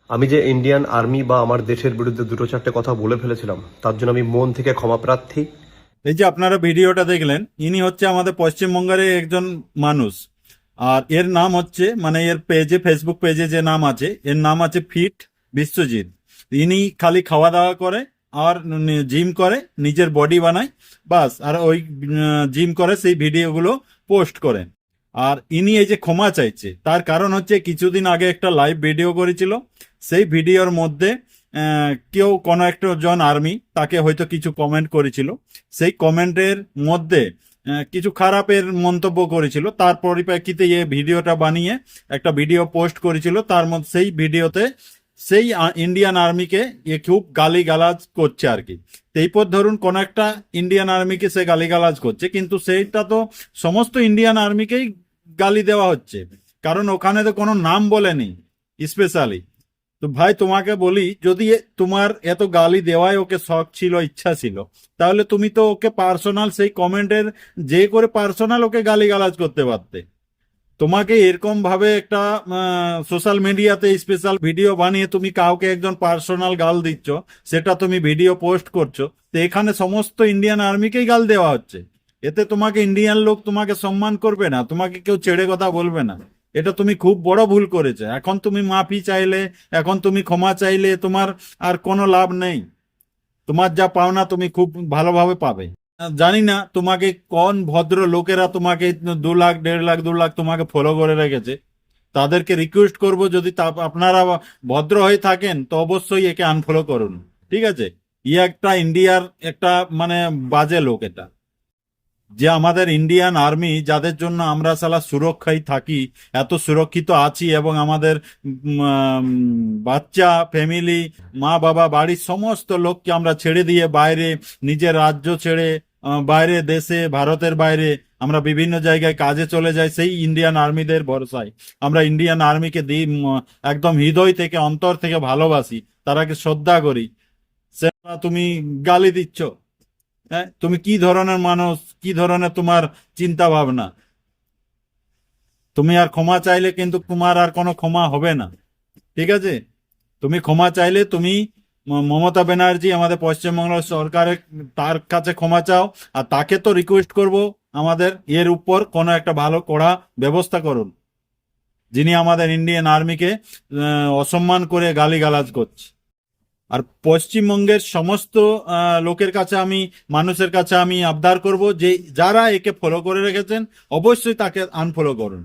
আমি যে Indian army বা আমার দেশের বিরুদ্ধে দুটো চারটে কথা বলে ফেলেছিলাম, তার জন্য আমি মন থেকে ক্ষমা প্রার্থী। এই যে আপনারা ভিডিওটা দেখলেন, ইনি হচ্ছে আমাদের পশ্চিমবঙ্গের একজন মানুষ। আর এর নাম হচ্ছে, মানে এর পেজে, ফেসবুক পেজে যে নাম আছে, এর নাম আছে ফিট বিশ্বজিৎ। ইনি খালি খাওয়া দাওয়া করে আর জিম করে, নিজের বডি বানায়, বাস। আর ওই জিম করে সেই ভিডিওগুলো পোস্ট করেন। আর ইনি এই যে ক্ষমা চাইছে, তার কারণ হচ্ছে কিছুদিন আগে একটা লাইভ ভিডিও করেছিল। সেই ভিডিওর মধ্যে কেউ কোনো একটা জন আর্মি তাকে হয়তো কিছু কমেন্ট করেছিল। সেই কমেন্টের মধ্যে কিছু খারাপের মন্তব্য করেছিল। তার পরিপ্রেক্ষিতে এই ভিডিওটা বানিয়ে একটা ভিডিও পোস্ট করেছিল। তার মধ্যে সেই ভিডিওতে সেই ইন্ডিয়ান আর্মিকে খুব গালিগালাজ করছে আর কি। এইপর ধরুন কোন একটা ইন্ডিয়ান আর্মিকে সে গালিগালাজ করছে, কিন্তু সেইটা তো সমস্ত ইন্ডিয়ান আর্মিকেই গালি দেওয়া হচ্ছে, কারণ ওখানে তো কোনো নাম বলেনি স্পেশালি। তো ভাই তোমাকে বলি, যদি তোমার এত গালি দেওয়ায় ওকে শখ ছিল, ইচ্ছা ছিল, তাহলে তুমি তো ওকে পার্সোনাল সেই কমেন্টের যে করে পার্সোনাল ওকে গালিগালাজ করতে পারতে। তোমাকে এরকম ভাবে একটা সোশ্যাল মিডিয়াতে স্পেশাল ভিডিও বানিয়ে তুমি কাউকে একজন পার্সোনাল গাল দিচ্ছ, সেটা তুমি ভিডিও পোস্ট করছো, তো এখানে সমস্ত ইন্ডিয়ান আর্মিকেই গাল দেওয়া হচ্ছে। এতে তোমাকে ইন্ডিয়ান লোক তোমাকে সম্মান করবে না, তোমাকে কেউ ছেড়ে কথা বলবে না। এটা তুমি খুব বড় ভুল করেছো। এখন তুমি মাফি চাইলে, এখন তুমি ক্ষমা চাইলে তোমার আর কোনো লাভ নেই। তোমার যা পাওনা তুমি খুব ভালোভাবে পাবে। জানি না তোমাকে কোন ভদ্র লোকেরা তোমাকে 2 লাখ, 1.5 লাখ, 2 লাখ তোমাকে ফলো করে রেখেছে। তাদেরকে রিকোয়েস্ট করব, যদি আপনারা ভদ্র হয়ে থাকেন তো অবশ্যই একে আনফলো করুন। ঠিক আছে? একটা ইন্ডিয়ার একটা মানে বাজে লোক এটা। যে আমাদের ইন্ডিয়ান আর্মি, যাদের জন্য আমরা সালা সুরক্ষায় থাকি, এত সুরক্ষিত আছি, এবং আমাদের বাচ্চা, ফ্যামিলি, মা বাবা, বাড়ির সমস্ত লোককে আমরা ছেড়ে দিয়ে বাইরে, নিজের রাজ্য ছেড়ে বাইরে দেশে, ভারতের বাইরে আমরা বিভিন্ন জায়গায় কাজে চলে যাই সেই ইন্ডিয়ান আর্মিদের ভরসায়। আমরা ইন্ডিয়ান আর্মিকে দিই, একদম হৃদয় থেকে, অন্তর থেকে ভালোবাসি, তারাকে শ্রদ্ধা করি। সে তুমি গালি দিচ্ছ? হ্যাঁ, তুমি কি ধরনের মানুষ, কি ধরনের তোমার চিন্তা ভাবনা? তুমি আর ক্ষমা চাইলে কিন্তু তোমার আর কোনো ক্ষমা হবে না। ঠিক আছে? তুমি ক্ষমা চাইলে তুমি মমতা ব্যানার্জি, আমাদের পশ্চিমবঙ্গ সরকারের, তার কাছে ক্ষমা চাও। আর তাকে তো রিকোয়েস্ট করব, আমাদের এর উপর কোনো একটা ভালো কড়া ব্যবস্থা করুন, যিনি আমাদের ইন্ডিয়ান আর্মিকে অসম্মান করে গালিগালাজ করছে। আর পশ্চিমবঙ্গের সমস্ত লোকের কাছে আমি, মানুষের কাছে আমি আবদার করব যে যারা একে ফলো করে রেখেছেন, অবশ্যই তাকে আনফলো করুন।